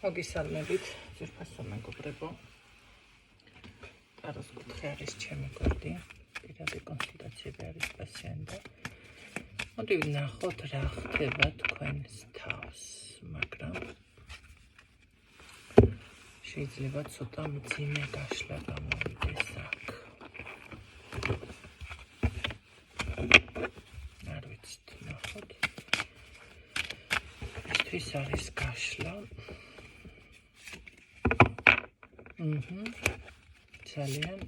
მოგესალმებით, ძვირფასო მეგობრებო. ტაროს კუთხე არის ჩემი გვერდი, პირადი კონსულტაციები არის პაციენტთა. მოდი ვნახოთ რა ხდება თქვენს თავს, მაგრამ შეიძლება ცოტა მძიმე გაშლა გამოვიდეს აქ. არ ვიცით, ვნახოთ. ისთვის არის გაშლა. ძალიან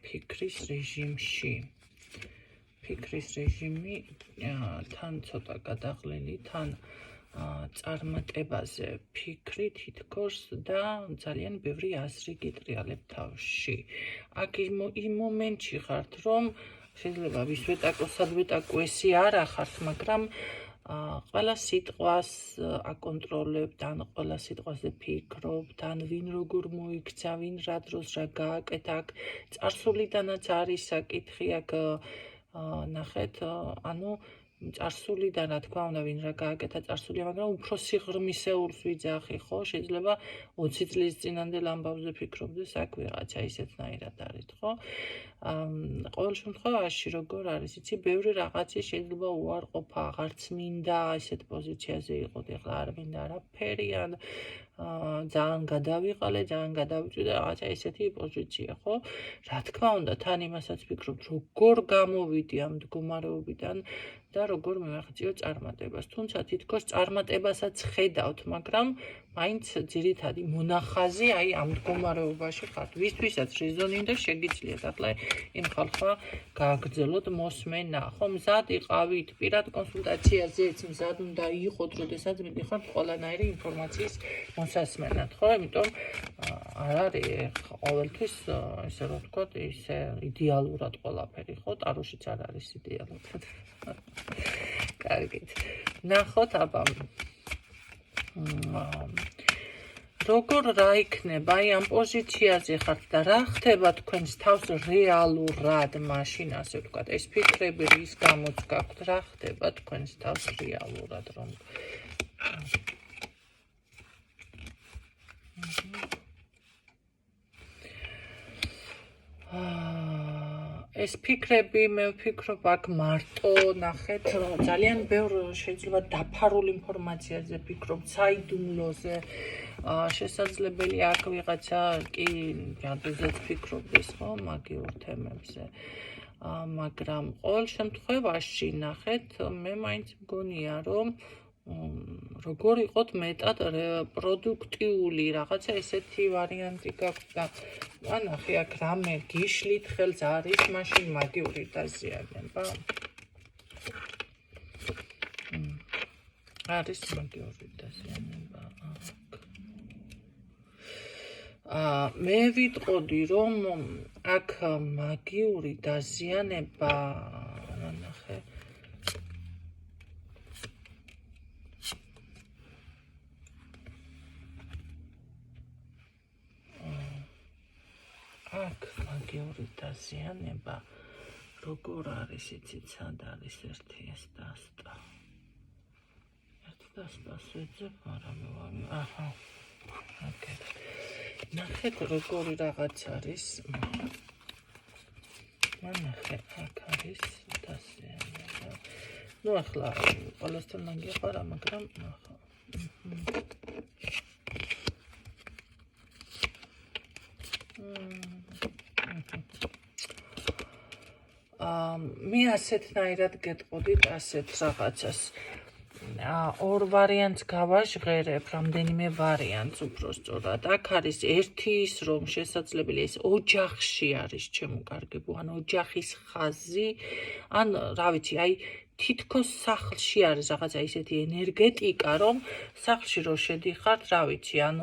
ფიქრის რეჟიმში. ფიქრის რეჟიმი თან ცოტა გადაღლილი, თან წარმატებაზე ფიქრი თითქოს და ძალიან ბევრი აზრი გიტრიალებ თავში. აქ იმ მომენტში ხართ, რომ შეიძლება ვისვეტაკოსადვეტაკოესი არ ახართ, მაგრამ ყველა სიტყვას აკონტროლებთ, ან ყველა სიტყვაზე ფიქრობთ, ან ვინ როგორ მოიქცა, ვინ რა დროს რა გააკეთა, აქ წარსულიდანაც არის საკითხი, აქ ნახეთ, ანუ წარსულიდან რა თქვა უნდა ვინ რა გააკეთა წარსულია, მაგრამ უფრო სიღრმისეულს ვიძახი, ხო? შეიძლება 20 წლის წინანდელ ამბავზე ფიქრობდეს, აქ ვიღაცა ისეთნაირად არის, ხო? ყოველ შემთხვევაში როგორ არის, იცი, ბევრი რაღაცი შეიძლება უარყოფა, აღარც მინდა ისეთ პოზიციაზე იყოთ, ეხლა არ მინდა არაფერი, ან ძალიან გადავიყალე, ძალიან გადავიწვი და რაღაცა ისეთი პოზიცია, ხო? რა თქმა უნდა, თან იმასაც ვფიქრობთ, როგორ გამოვიდი ამ მდგომარეობიდან და როგორ მივაღწიო წარმატებას. თუმცა თითქოს წარმატებასაც ხედავთ, მაგრამ მაინც ძირითადი მონახაზი აი ამ მდგომარეობაში ხართ. ვისთვისაც რეზონინდა შეგიძლიათ ახლა იმ ხალხმა გააგრძელოთ მოსმენა. ხო, მზად იყავით პირად კონსულტაციაზეც, მზად უნდა იყოთ, როდესაც მიდიხართ ყველანაირი ინფორმაციის მოსასმენად, ხო? იმიტომ არ არის ყოველთვის ესე რომ ვთქვათ, ისე იდეალურად ყველაფერი, ხო? ტაროშიც არ არის იდეალურად. კარგით. ნახოთ აბა როგორ რა იქნება, აი ამ პოზიციაზე ხართ და რა ხდება თქვენს თავს რეალურად მაშინ, ასე ვთქვათ, ეს ფიქრები რის გამოც გაქვთ, რა ხდება თქვენს თავს რეალურად, რომ ეს ფიქრები მე ვფიქრობ აქ მარტო ნახეთ, ძალიან ბევრ შეიძლება დაფარულ ინფორმაციაზე ფიქრობთ, საიდუმლოზე, შესაძლებელი აქ ვიღაცა კი ჯადოზეც ფიქრობდეს, ხო, მაგიურ თემებზე. მაგრამ ყოველ შემთხვევაში ნახეთ, მე მაინც მგონია, რომ როგორ იყოთ მეტად პროდუქტიული, რაღაცა ესეთი ვარიანტი გაქვთ და ანახე აქ რამე გიშლით ხელს არის, მაშინ მაგიური დაზიანება. არის მაგიური დაზიანება. მე ვიტყოდი, რომ აქ მაგიური დაზიანება, ნახე აქ მაგიური დაზიანება როგორ არის, იცით, სად არის ერთი ეს დასტა. ერთ დასტას ვეძებ, მაგრამ აჰა. ოკეი. ნახეთ როგორი რაღაც არის. ნახე, აქ არის დაზიანება. ნუ ახლა ყველასთან მაგიყვარა, მაგრამ ნახე. მე ასეთნაირად გეტყოდით ასეთ რაღაცას. ორ ვარიანტს გავაჟღერებ, რამდენიმე ვარიანტს უფრო სწორად. აქ არის ერთი ის, რომ შესაძლებელი ეს ოჯახში არის ჩემო ან ოჯახის ხაზი, ან რა ვიცი, აი თითქოს სახლში არის რაღაცა ისეთი ენერგეტიკა, რომ სახლში რო შედიხართ, რა ვიცი, ან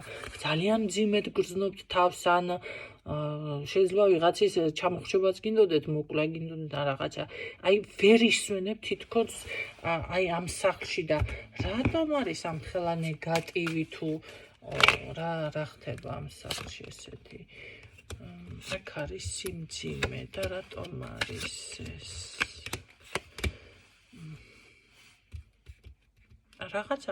ძალიან მძიმედ გრძნობთ თავს, ან შეიძლება ვიღაცის ჩამოხრჩობაც გინდოდეთ, მოკლა გინდოდეთ ან რაღაცა. აი ვერ ისვენებ თითქოს აი ამ სახლში და რატომ არის ამ ხელა ნეგატივი თუ რა ხდება ამ სახლში ესეთი. აქ არის სიმძიმე და რატომ არის ეს. არ რაღაც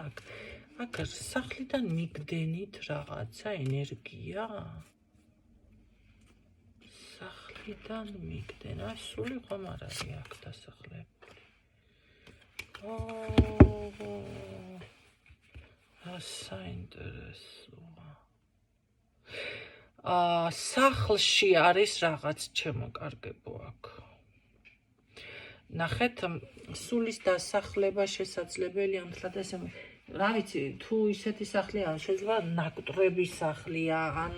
აქ სახლიდან მიგდენით რაღაცა ენერგია. სახლიდან მიგდენ, სული ხომ არ არის აქ დასახლებული. საინტერესოა. სახლში არის რაღაც ჩემოკარგებო აქ. ნახეთ, სულის დასახლება შესაძლებელია, მთლად ესე რა ვიცი, თუ ისეთი სახლია, შეიძლება ნაკტრების სახლია, ან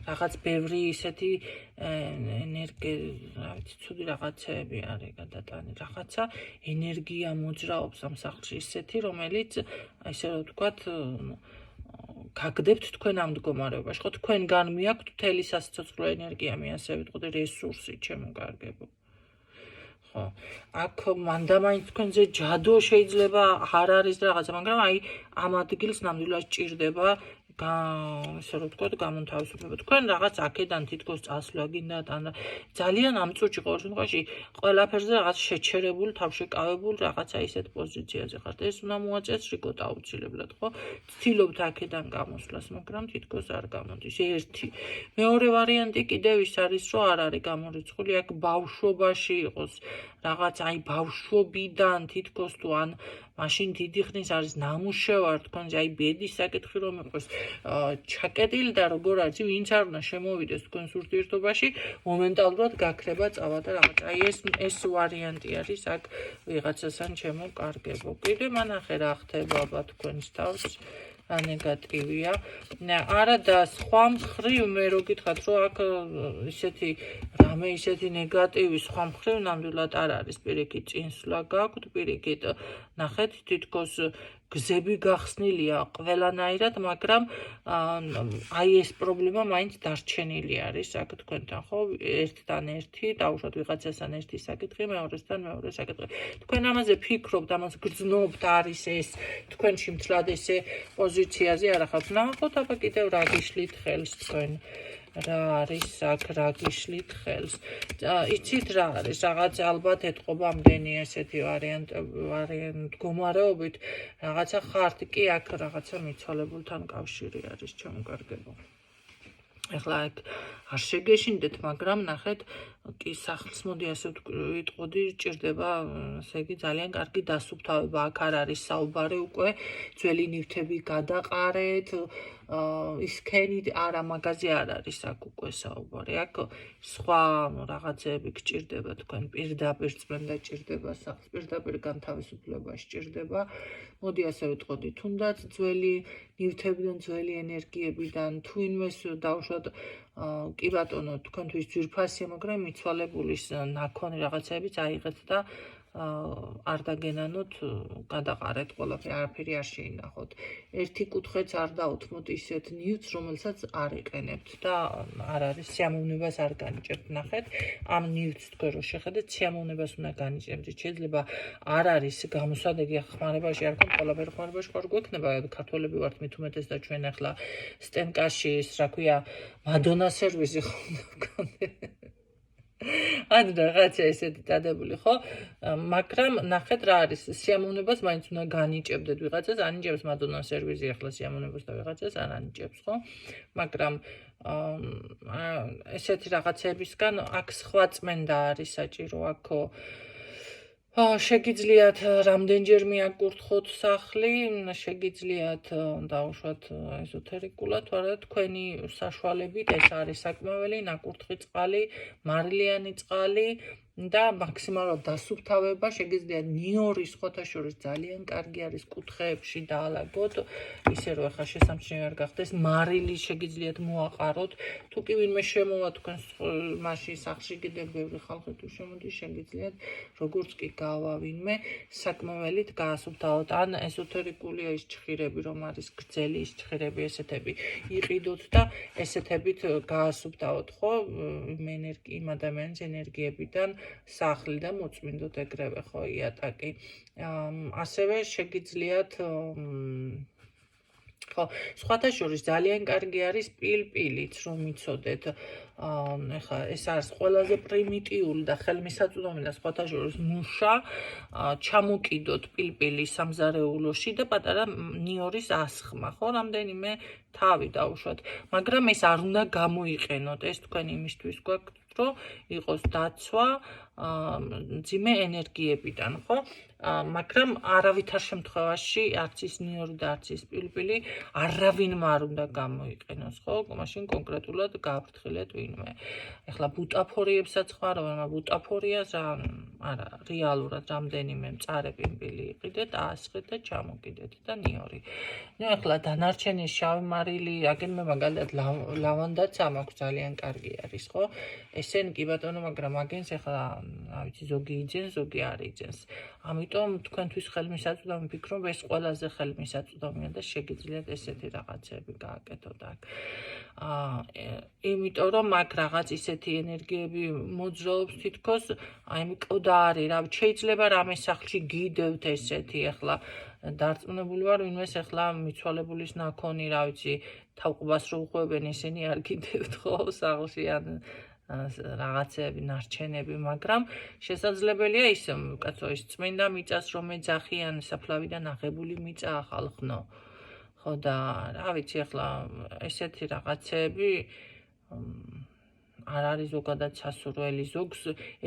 რაღაც ბევრი ისეთი რა ვიცი, ცუდი რაღაცები არის გადატანი, რაღაცა ენერგია მოძრაობს ამ სახლში, ისეთი, რომელიც ესე რომ ვთქვათ, გაგდებთ თქვენ ამ მდგომარეობაში, ხო, თქვენგან მიაქვთ მთელი სასიცოცხლო ენერგია, მე ასე ვიტყოდი, რესურსი ჩემოკარგებო. აქ მანდამაინც თქვენზე ჯადო შეიძლება არ არის რაღაცა, მაგრამ აი ამ ადგილს ნამდვილად ჭირდება ესე რომ ვთქვათ, გამონთავისუფლება. თქვენ რაღაც აქედან თითქოს წასვლა გინდათ, ან ძალიან ამ წუთში ყოველ შემთხვევაში ყველაფერზე რაღაც შეჩერებული, თავშეკავებული რაღაცა ისეთ პოზიციაზე ხართ. ეს უნდა მოაწესრიგოთ აუცილებლად, ხო? ცდილობთ აქედან გამოსვლას, მაგრამ თითქოს არ გამოდის. ერთი. მეორე ვარიანტი კიდევ ის არის, რომ არ არის გამორიცხული, აქ ბავშვობაში იყოს რაღაც, აი ბავშვობიდან თითქოს თუ ან მაშინ დიდი ხნის არის ნამუშევარ თქვენზე, აი ბედის საკითხი რომ იყოს ჩაკეტილი და როგორ არის, ვინც არ უნდა შემოვიდეს თქვენს ურთიერთობაში, მომენტალურად გაქრება წავა და რაღაც. აი ეს ვარიანტი არის აქ ვიღაცასთან ჩემოკარგებო. კიდევ მანახე რა ხდება აბა თქვენს თავს. ნეგატივია. არა და სხვა მხრივ მე რო გითხრათ, რომ აქ ისეთი რამე ისეთი ნეგატივი სხვა მხრივ ნამდვილად არ არის. პირიქით წინსვლა გაქვთ, პირიქით ნახეთ თითქოს გზები გახსნილია ყველანაირად, მაგრამ აი ეს პრობლემა მაინც დარჩენილი არის აქ თქვენთან, ხო? ერთთან ერთი, დაუშვათ ვიღაცასთან ერთი საკითხი, მეორესთან მეორე საკითხი. თქვენ ამაზე ფიქრობთ, ამას გრძნობთ, არის ეს თქვენში მთლად ესე პოზიციაზე არ ახავთ. ნახოთ, აბა კიდევ რა გიშლით ხელს თქვენ. რა არის აქ, რა გიშლით ხელს. იცით რა არის, რაღაც ალბათ ეთყობა ამდენი ესეთი მდგომარეობით, რაღაცა ხართ კი აქ რაღაცა მიცვალებულთან კავშირი არის ჩემოკარგებო. ეხლა აქ არ შეგეშინდეთ, მაგრამ ნახეთ, კი სახლს მოდი ასე ვიტყოდი, ჭირდება, ესე იგი ძალიან კარგი დასუფთავება. აქ არ არის საუბარი უკვე, ძველი ნივთები გადაყარეთ, ისქენით, არა, მაგაზე არ არის აქ უკვე საუბარი. აქ სხვა რაღაცები გჭირდება თქვენ, პირდაპირ წმენდა ჭირდება სახლს, პირდაპირ განთავისუფლება სჭირდება. მოდი ასე ვიტყოდი, თუნდაც ძველი ნივთებიდან, ძველი ენერგიებიდან, თუ ინვეს დავუშვათ კი ბატონო, თქვენთვის ძვირფასია, მაგრამ მიცვალებულის ნაქონი რაღაცებიც აიღეთ და არ დაგენანოთ, გადაყარეთ ყველაფერი, არაფერი არ შეინახოთ. ერთი კუთხეც არ დაუთმოთ ისეთ ნივთს, რომელსაც არ იყენებთ და არ არის სიამოვნებას არ განიჭებთ. ნახეთ, ამ ნივთს თქვენ რო შეხედეთ, სიამოვნებას უნდა განიჭებთ. შეიძლება არ არის გამოსადეგი ხმარებაში, არ გქონთ ყველაფერი ხმარებაში ხარ გვექნება, ქართველები ვართ მით უმეტეს და ჩვენ ახლა სტენკაში ის რა ქვია, მადონა სერვისი ხონდა. ან რაღაცა ესეთი დადებული, ხო? მაგრამ ნახეთ რა არის, სიამოვნებას მაინც უნდა განიჭებდეთ ვიღაცას, ანიჭებს მადონა სერვიზი ახლა სიამოვნებას და ვიღაცას არ ანიჭებს, ხო? მაგრამ ესეთი რაღაცებისგან აქ სხვა წმენდა არის საჭირო, აქ შეგიძლიათ რამდენჯერ მიაკურთხოთ სახლი, შეგიძლიათ დაუშვათ ეზოთერიკულად, არა თქვენი საშუალებით ეს არის საკმეველი, ნაკურთხი წყალი, მარილიანი წყალი და მაქსიმალურად დასუფთავება, შეგიძლიათ ნიორის ხოთაშორის ძალიან კარგი არის კუთხეებში დაალაგოთ, ისე რომ ახლა შესამჩნევი არ გახდეს, მარილი შეგიძლიათ მოაყაროთ, თუ კი ვინმე შემოვა თქვენს მასში სახლში კიდევ ბევრი ხალხი თუ შემოდის, შეგიძლიათ როგორც კი გავა ვინმე საკმეველით გაასუფთავოთ, ან ეზოთერიკულია ის ჩხირები, რომ არის გრძელი ის ჩხირები, ესეთები იყიდოთ და ესეთებით გაასუფთავოთ, ხო, იმ ადამიანის ენერგიებიდან სახლი და მოწმინდოთ ეგრევე, ხო, იატაკი. ასევე შეგიძლიათ ხო, სხვათა შორის ძალიან კარგი არის პილპილიც, რომ იცოდეთ. ეხლა ეს არის ყველაზე პრიმიტიული და ხელმისაწვდომი და სხვათა შორის მუშა. ჩამოკიდოთ პილპილი სამზარეულოში და პატარა ნიორის ასხმა, ხო, რამდენიმე თავი დავუშვათ. მაგრამ ეს არ უნდა გამოიყენოთ, ეს თქვენ იმისთვის გვაქვს, რომ იყოს დაცვა მძიმე ენერგიებიდან, ხო? მაგრამ არავითარ შემთხვევაში არც ის ნიორი და არც ის პილპილი არავინმა არ უნდა გამოიყენოს, ხო? მაშინ კონკრეტულად გააფრთხილეთ ვინმე. ეხლა ბუტაფორიებსაც ხმარობენ, ბუტაფორიას არა, რეალურად რამდენიმე მწარე პილპილი იყიდეთ, აასხეთ და ჩამოკიდეთ და ნიორი. ნუ ეხლა დანარჩენი შავი მარილი, აგენმე მაგალითად ლავანდაც ამაქვს ძალიან კარგი არის, ხო? ესენი კი ბატონო, მაგრამ აგენს ეხლა რა ვიცი, ზოგი იძენს, ზოგი არ იძენს. ამიტომ თქვენთვის ხელმისაწვდომი ვფიქრობ, ეს ყველაზე ხელმისაწვდომია და შეგიძლიათ ესეთი რაღაცები გააკეთოთ აქ. იმიტომ რომ აქ რაღაც ისეთი ენერგიები მოძრაობს თითქოს, აი მკვდარი, რა ვიცი, შეიძლება რამე სახლში გიდევთ ესეთი, ეხლა დარწმუნებული ვარ, ვინმეს ეხლა მიცვალებულის ნაქონი, რა ვიცი, თავყობას რო უყვებენ, ისინი არ გიდევთ ხო სახლში ან რაღაცები, ნარჩენები, მაგრამ შესაძლებელია ის, კაცო, ის წმინდა მიწას რომ ეძახიან, საფლავიდან აღებული მიწა ახალხნო. ხო და რა ვიცი, ეხლა ესეთი რაღაცეები არ არის ზოგადად სასურველი. ზოგს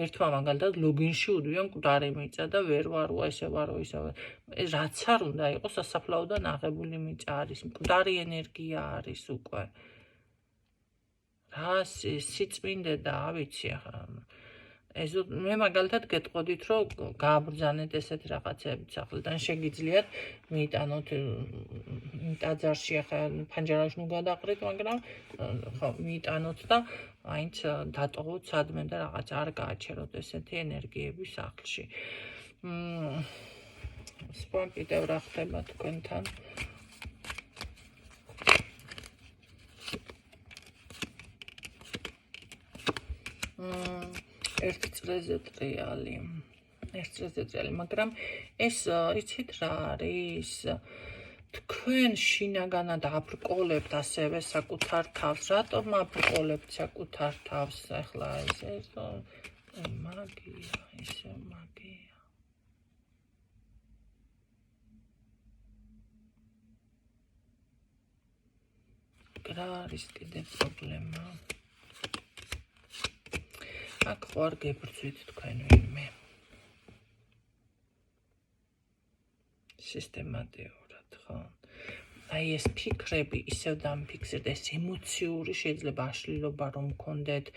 ერთმა მაგალითად ლოგინში უდვიან მკვდარი მიწა და ვერ ვარო, ესე ვარო, ისე ვარო. რაც არ უნდა იყოს, სასაფლაოდან აღებული მიწა არის, მკვდარი ენერგია არის უკვე. რა სიწმინდე და ავიცი ახლა ეს მე მაგალითად გეტყოდით რომ გააბრძანეთ ესეთ რაღაცებით სახლიდან შეგიძლიათ მიიტანოთ ტაძარში ახლა ფანჯარაში ნუ გადაყრით მაგრამ ხო მიიტანოთ და აინც დატოვოთ სადმე და რაღაც არ გააჩეროთ ესეთი ენერგიები სახლში სხვა კიდევ რა ხდება თქვენთან ერთ წრეზე ტრიალი, მაგრამ ეს იცით რა არის? თქვენ შინაგანად აბრკოლებთ ასევე საკუთარ თავს, რატომ აბრკოლებთ საკუთარ თავს? ახლა ეს მაგია, ისე მაგია. რა არის კიდე პრობლემა? აქ ხო არ გებრძვით თქვენ ვინმე სისტემატიურად ხო აი ეს ფიქრები ისევ დამფიქსირდეთ ეს ემოციური შეიძლება აშლილობა რომ მქონდეთ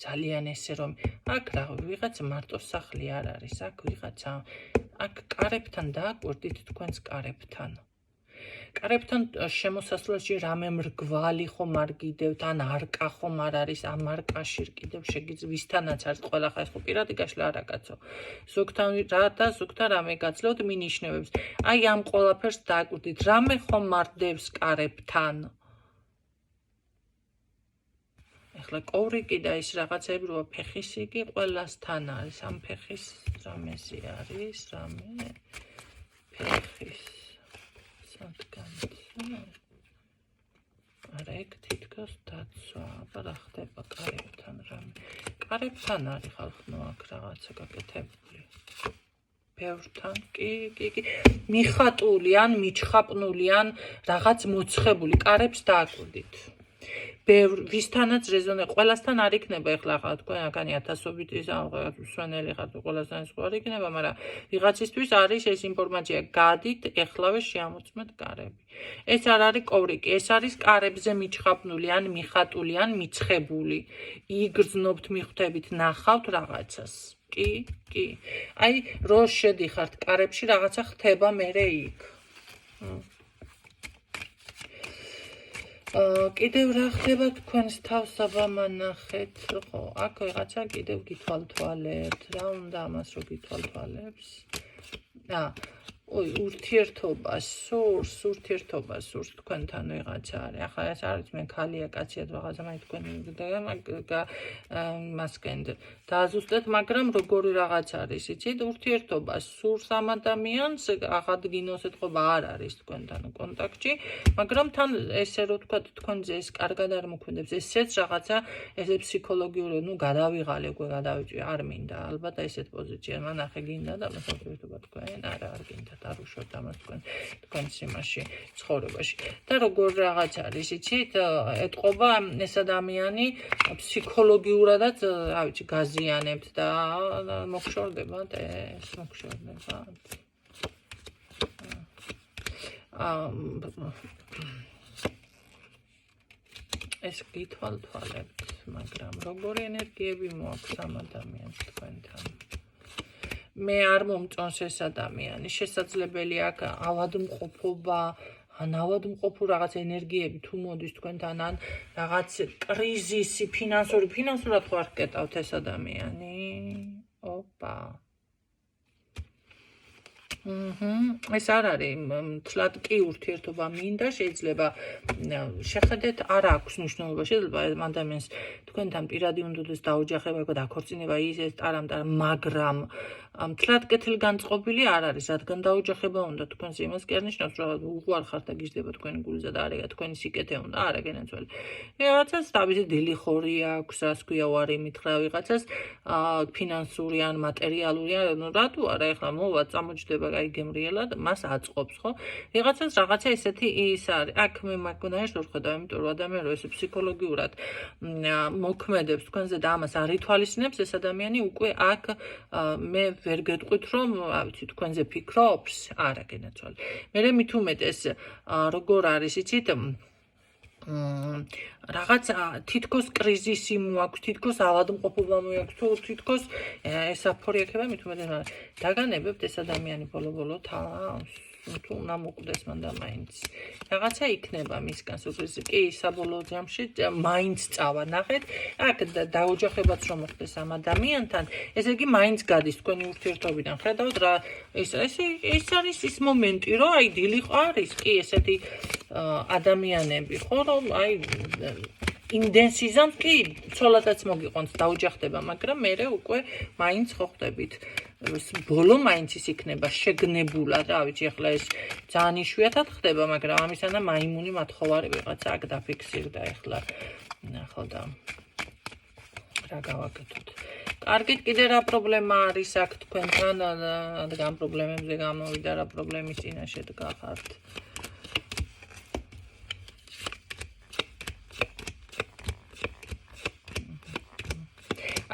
ძალიან ესე რომ აქ რა ვიღაცა მარტო სახლი არ არის აქ ვიღაცა აქ კარებთან დააკვირდით თქვენს კარებთან შემოსასვლელში რამე მრგვალი ხომ არ გიდევთ ან არკა ხომ არ არის ამ არკაში კიდევ შეგიძლიათ ვისთანაც არის ყველახარ ხო პირადი გაშლა არა კაცო ზოგთან რა და ზოგთან რამე გაძლევთ მინიშნებებს აი ამ ყველაფერს დააკვირდით რამე ხომ მარდებს კარებთან ეხლა კოვრიკი და ის რაღაცები როა ფეხისი კი ყველასთან არის ამ ფეხის რამეზე არის რამე ფეხის არა ეგ თითქოს დაცვა, აბა რა ხდება კარებთან რამე. კარებთან არის ხალხნო აქ რაღაცა გაკეთებული. ბევრთან, კი, მიხატული ან მიჩხაპნული ან რაღაც მოცხებული კარებს დააკვირდით. ვისთანაც რეზონე ყველასთან არ იქნება ეხლა ხა თქვენ აქანი ათასობით ის სვენელი ხართ ყველასთან ის არ იქნება მაგრამ ვიღაცისთვის არის ეს ინფორმაცია გადით ეხლავე შეამოწმეთ კარები ეს არ არის კოვრიკი ეს არის კარებზე მიჩხაპნული ან მიხატული ან მიცხებული იგრძნობთ მიხვდებით ნახავთ რაღაცას კი აი რო შედიხართ კარებში რაღაცა ხდება მერე იქ კიდევ რა ხდება თქვენს თავს აბამანახეთ ხო აქ ვიღაცა კიდევ გითვალთვალებთ რა უნდა ამას რო გითვალთვალებს ურთიერთობას სურს თქვენთან ვიღაცა არის. ახლა ეს არის მე ქალია კაცია რაღაცა მაინც თქვენ მასკენ დააზუსტეთ, მაგრამ როგორი რაღაც არის, იცით? ურთიერთობას სურს ამ ადამიანს, აღადგინოს ეთყობა არ არის თქვენთან კონტაქტში, მაგრამ თან ესე რომ თქვა თქვენზე ეს კარგად არ მოქმედებს, ესეც რაღაცა ესე ფსიქოლოგიური, გადავიღალე, უკვე გადავიჭი, არ მინდა, ალბათ ესეთ პოზიცია მანახე გინდა და მას ურთიერთობა თქვენ არ გინდათ, არ უშორთ ამას თქვენს იმაში ცხოვრებაში. და როგორ რაღაც არის, იცით? ეთყობა ეს ადამიანი ფსიქოლოგიურადაც, რა ვიცი, გაზიანებთ და მოგშორდებათ ეს, მოგშორდებათ. ეს გითვალთვალებთ, მაგრამ როგორი ენერგიები მოაქვს ამ ადამიანს თქვენთან? მე არ მომწონს ეს ადამიანი, შესაძლებელი აქ ავადმყოფობა, ან ავადმყოფო რაღაც ენერგიები თუ მოდის თქვენთან, ან რაღაც კრიზისი, ფინანსურად ხო არ გკეტავთ ეს ადამიანი? ოპა. ეს არ არის, თლად კი ურთიერთობა მინდა, შეიძლება შეხედეთ, არ აქვს მნიშვნელობა, შეიძლება ადამიანს თქვენთან პირადი უნდოდეს დაოჯახება, დაქორწინება, ის ტარამ-ტარამ, მაგრამ თლად კეთილგანწყობილი არ არის, რადგან დაოჯახება უნდა თქვენს იმას კი არ ნიშნავს, რომ უყვარ ხართ და გიждდება თქვენი გულზე და არა თქვენი სიკეთე უნდა, არა გენაცვალე. რაღაცას თავისი დილი ხორი აქვს, რას ქვია უარი მითხრა ვიღაცას, ფინანსური ან მატერიალური, რატო არა, ეხლა მოვა წამოჯდება აი გემრიელად, მას აწყობს, ხო? ვიღაცას რაღაცა ესეთი ის არის. აქ მე მაგონაერს ვერ ხედავ, იმიტომ რომ ადამიანი რომ ესე ფსიქოლოგიურად მოქმედებს თქვენზე და ამას არ ითვალისწინებს, ეს ადამიანი უკვე აქ მე ვერ გეტყვით რომ, რა ვიცი, თქვენზე ფიქრობს, არა გენაცვალე. მე მით უმეტეს როგორ არის, იცით? რაღაც თითქოს კრიზისი მოაქვს, თითქოს ავადმყოფობა მოაქვს, თუ თითქოს ესაფორიაქება მით უმეტეს დაგანებებთ ეს ადამიანი ბოლო-ბოლო თავს, თუ უნდა მოკვდეს მან და მაინც. რაღაცა იქნება მისგან, სულს კი საბოლოო ჯამში მაინც წავა, ნახეთ, აქ დაოჯახებაც რომ მოხდეს ამ ადამიანთან, ესე იგი მაინც გადის თქვენი ურთიერთობიდან. ხედავთ რა, ეს არის ის მომენტი, რომ აი დილი არის, კი ესეთი ადამიანები, ხო, რომ აი ინდენსიზამს კი ცოლადაც მოგიყვანთ დაოჯახდება, მაგრამ მე უკვე მაინც ხო ხდებით. ბოლო მაინც ის იქნება შეგნებულად, რა ვიცი, ახლა ეს ძალიან იშვიათად ხდება, მაგრამ ამისანა მაიმუნი მათხოვარი ვიღაცა აქ დაფიქსირდა ახლა. ნახო და რა გავაკეთოთ. კარგით, კიდე რა პრობლემა არის აქ თქვენთან, რადგან პრობლემებზე გამოვიდა, რა პრობლემის წინაშე დგახართ?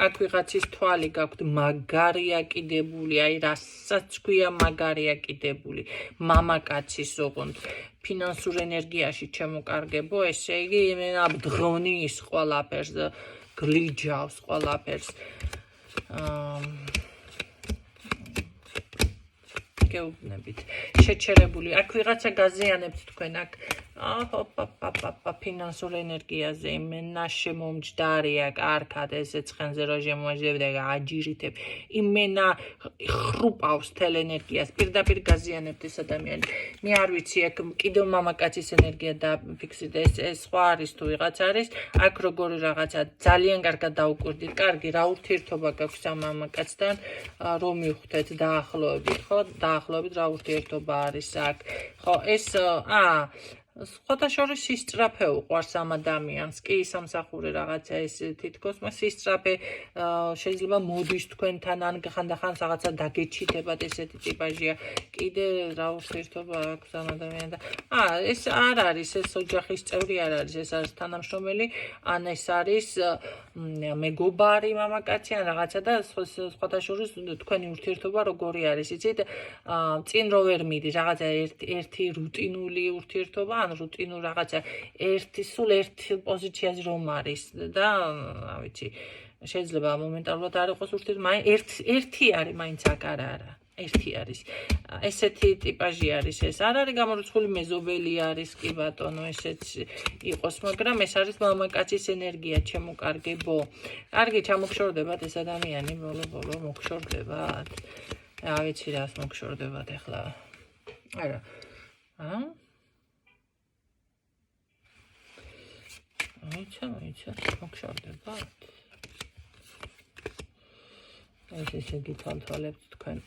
აქ ვიღაცის თვალი გაქვთ მაგარია კიდებული, აი რასაც ქვია მაგარია კიდებული, მამაკაცის ოღონდ ფინანსურ ენერგიაში ჩემოკარგებო, ესე იგი იმენა ბდღონის ყველაფერს, გლიჯავს ყველაფერს. გეუბნებით, შეჩერებული, აქ ვიღაცა გაზიანებთ თქვენ, აქ ფინანსურ ენერგიაზე, იმენა შემომჯდარია, კარგად ესე ცხენზე რო შემოაჯდებ და აჯირითებ, იმენა ხრუპავს თელ ენერგიას, პირდაპირ გაზიანებთ ეს ადამიანი. მე არ ვიცი, აქ კიდევ მამაკაცის ენერგია დაფიქსირდა, ეს სხვა არის თუ ვიღაც არის, აქ როგორი რაღაცა ძალიან კარგად დაუკვირდით, კარგი რა ურთიერთობა გაქვს ამ მამაკაცთან, რომ მივხვდეთ დაახლოებით, ხო? დაახლოებით რა ურთიერთობა არის აქ. ხო, ეს სხვათა შორის სისწრაფე უყვარს ამ ადამიანს, კი სამსახური რაღაცა ეს თითქოს, მას სისწრაფე შეიძლება მოდის თქვენთან, ან ხანდახან რაღაცა დაგეჩითებათ, ესეთი ტიპაჟია. კიდე რა ურთიერთობა აქვს ამ ადამიანთან და ეს არ არის, ეს ოჯახის წევრი არ არის, ეს არის თანამშრომელი, ან ეს არის მეგობარი მამაკაცი ან რაღაცა და სხვათა შორის თქვენი ურთიერთობა როგორი არის, იცით? წინ რო ვერ მიდის, რაღაცა ერთი რუტინული ურთიერთობა, ან რუტინულ რაღაცა სულ ერთ პოზიციაზე რომ არის და რა ვიცი, შეიძლება მომენტალურად არ იყოს ურთიერთობა, ერთი არის, მაინც აქ არა. ერთი არის. ესეთი ტიპაჟი არის ეს. არ არის გამორიცხული მეზობელი არის, კი ბატონო, ესეც იყოს, მაგრამ ეს არის მამაკაცის ენერგია, ჩემოკარგებო. კარგი, ჩამოგშორდებათ ეს ადამიანი, ბოლო-ბოლო მოგშორდებათ. რა ვიცი, რას მოგშორდებათ ახლა. არა აიცა მოგშორდებათ ეს ესე გითვალთვალებთ თქვენ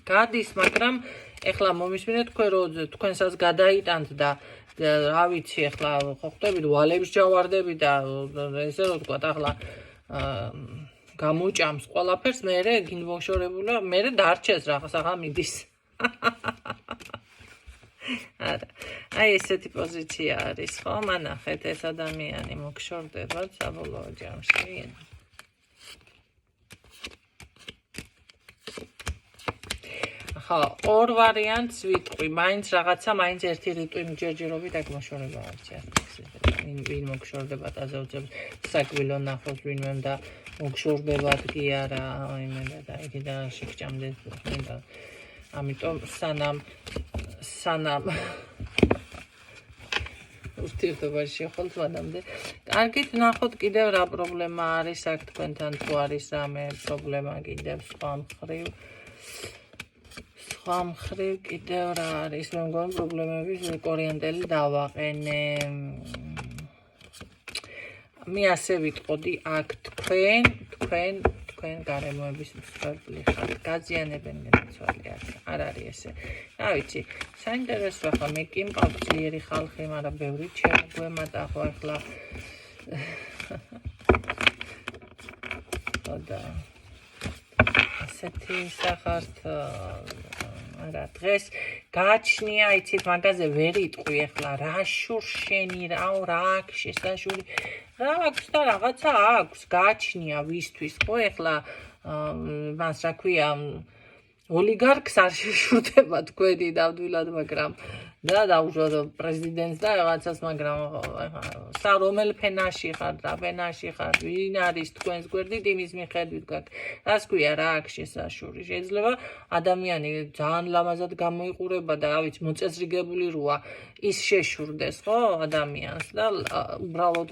გადის მაგრამ ეხლა მომისმინეთ თქვენ რომ თქვენსაც გადაიტანთ და რა ვიცი ეხლა ხო ხდებით ვალებს ჯავარდები და ესე რო თქვა ახლა გამოჭამს ყველაფერს მე გინმოშორებულა მე დარჩეს რაღაცა მიდის არა აი ესეთი პოზიცია არის ხო მანახეთ ეს ადამიანი მოგშორდება საბოლოო ჯამში ხო ორ ვარიანტს ვიტყვი მაინც რაღაცა მაინც ერთი რიტვი მჯერჯერობით აქ მოშორება არჩია ვინ მოგშორდება დაზავწებს საკვილო ნახოს ვინმე და მოგშორდებათ კი არა იმენა და იქიდან შეგჭამდეს მინდა ამიტომ სანამ ურთიერთობაში ხვალ მანამდე კარგით ნახოთ კიდევ რა პრობლემა არის აქ თქვენთან თუ არის რამე პრობლემა კიდევ სხვა მხრივ კიდევ რა არის მე მგონი პრობლემების კორიანდელი დავაყენე მე ასე ვიტყოდი აქ თქვენ გარემოების მსხვერპლი ხართ გაზიანებენ განაცვალე არ არის ესე რა ვიცი საინტერესოა ხა მე კი მყავს ძლიერი ხალხი მაგრამ ბევრი შეგვემატა ხო ახლა და ასეთი სახართ არა დღეს გააჩნია იცით მაგაზე ვერ იტყვი ახლა რა შურშენი რა აქვს შესაშური რა აქვს და რაღაცა აქვს გააჩნია ვისთვის ხო ახლა მას რა ქვია ოლიგარქს არ შეშურდება თქვენი ნამდვილად მაგრამ და დაუშვათ პრეზიდენტს და რაღაცას მაგრამ სა რომელ ფენაში ხარ რა ფენაში ხარ ვინ არის თქვენს გვერდით იმის მიხედვით გაქვს რას ქვია რა აქვს შესაშური შეიძლება ადამიანი ძალიან ლამაზად გამოიყურება და რა ვიცი მოწესრიგებული როა ის შეშურდეს ხო ადამიანს და უბრალოდ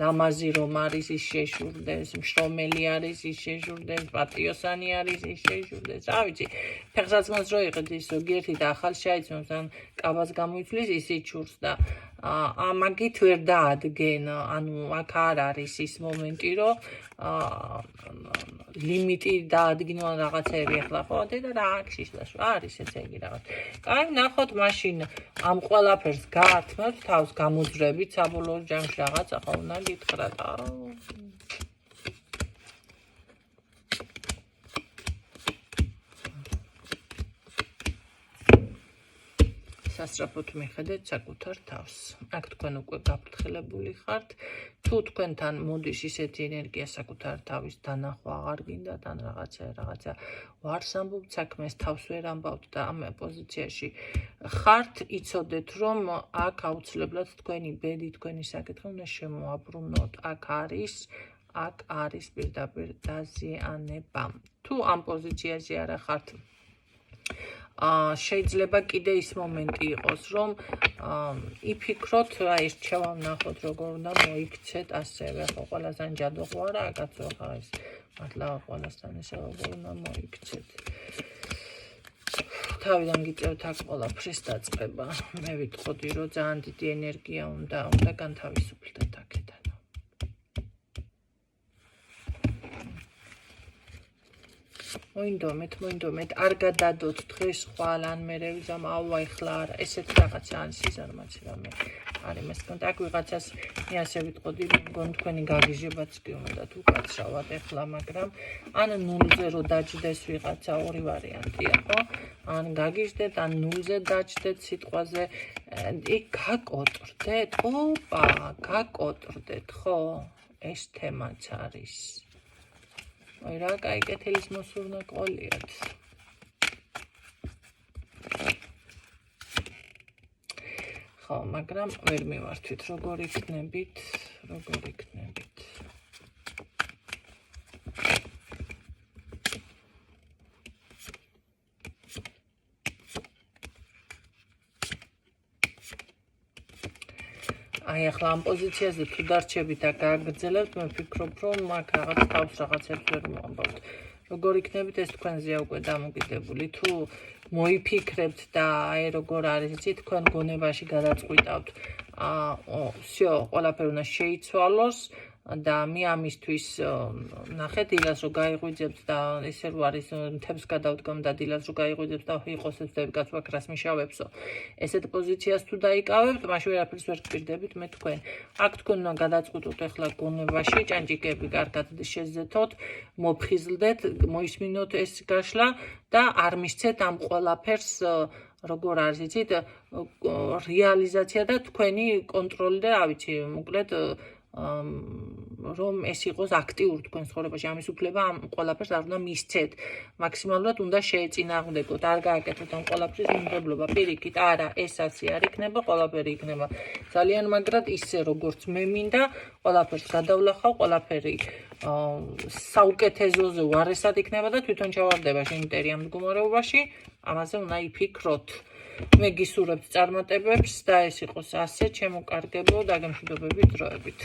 ლამაზი რომ არის ის შეშურდეს მშრომელი არის ის შეშურდეს პატიოსანი არის ის შეშურდეს რა ვიცი ფეხსაც მას რო იყეთ ის ზოგიერთი და ახალ შეიცნობს ან კაბას გამოიცვლის ის იჩურს და ამაგით ვერ დაადგენ ანუ აქ არ არის ის მომენტი რომ ლიმიტი დაადგინო ან რაღაცები ახლა ხო და რა აქვს ისლაშ არის ესე იგი რაღაც კაი ნახოთ მაშინ ამ ყველაფერს გაათმევთ თავს გამოძრებით საბოლოო ჯამში რაღაცა ხო უნდა გითხრათ სასწრაფოდ მიხედეთ საკუთარ თავს. აქ თქვენ უკვე გაფრთხილებული ხართ. თუ თქვენთან მოდის ისეთი ენერგია საკუთარ თავის დანახვა აღარ გინდათ ან რაღაცა ვარს ამბობთ საქმეს თავს ვერ ამბავთ და ამ პოზიციაში ხართ, იცოდეთ რომ აქ აუცილებლად თქვენი ბედი, თქვენი საკითხი უნდა შემოაბრუნოთ. აქ არის პირდაპირ დაზიანება. თუ ამ პოზიციაში არა ხართ შეიძლება კიდე ის მომენტი იყოს რომ იფიქროთ აი რჩევა ვნახოთ როგორ უნდა მოიქცეთ ასევე ხო ყველასთან ჯადოღვა არა კაცო ხა ეს მართლა ყველასთან ესე როგორ უნდა მოიქცეთ თავიდან გიწევთ აქ ყველაფრის დაწყება მე ვიტყოდი რომ ძალიან დიდი ენერგია უნდა განთავისუფლდეთ აქედან მოინდომეთ არ გადადოთ დღეს ხვალ ან მერე ვიზამ აუვაი ხლა არა ესეთ რაღაცა არის სიზარმაცე რამე არის მესკონთ აქ ვიღაცას მე ასე ვიტყოდი მგონი თქვენი გაგიჟებაც კი უნდა თუ გაცრავად ეხლა მაგრამ ან ნულზე რო დაჯდეს ვიღაცა ორი ვარიანტია ხო ან გაგიჟდეთ ან ნულზე დაჯდეთ სიტყვაზე იქ გაკოტრდეთ ოპა გაკოტრდეთ ხო ეს თემაც არის ой რა კაი კეთილის მოსურნა ყოლიათ ხო მაგრამ ვერ მივართვით როგორ იქნებით აი ახლა ამ პოზიციაზე თუ დარჩებით და გააგრძელებთ მე ვფიქრობ რომ მაგ რაღაც თავს რაღაცებს ვერ მოამბობთ როგორ იქნებით ეს თქვენზეა უკვე დამოკიდებული თუ მოიფიქრებთ და აი როგორ არის იცი თქვენ გონებაში გადაწყვიტავთ всё ყველაფერი უნდა შეიცვალოს და მე ამისთვის ნახეთ დილას რომ გაიღვიძებთ და ესე რო არის მთებს გადავდგამ და დილას რო გაიღვიძებთ და იყოს ეს დებგაც ვაკრას მიშავებსო ესეთ პოზიციას თუ დაიკავებთ მაშინ ვერაფერს ვერ გპირდებით მე თქვენ აქ თქვენ უნდა გადაწყვიტოთ ახლა გონებაში ჭანჭიკები კარგად შეძეთოთ მოფხიზლდეთ მოისმინოთ ეს გაშლა და არ მისცეთ ამ ყველაფერს როგორ არის იცით რეალიზაცია და თქვენი კონტროლი და რა ვიცი მოკლედ რომ ეს იყოს აქტიური თქვენ ცხოვრებაში ამის უფლება ამ ყველაფერს არ უნდა მისცეთ მაქსიმალურად უნდა შეეწინააღმდეგოთ არ გააკეთოთ ამ ყველაფრის მიმღებლობა პირიქით არა ეს ასე არ იქნება ყველაფერი იქნება ძალიან მაგრად ისე როგორც მე მინდა ყველაფერს გადავლახავ ყველაფერი საუკეთესოზე უარესად იქნება და თვითონ ჩავარდება შემიტერი ამ მდგომარეობაში ამაზე უნდა იფიქროთ მე გისურვებთ წარმატებებს და ეს იყოს ასე ჩემო კარგებო დაგემშვიდობებით დროებით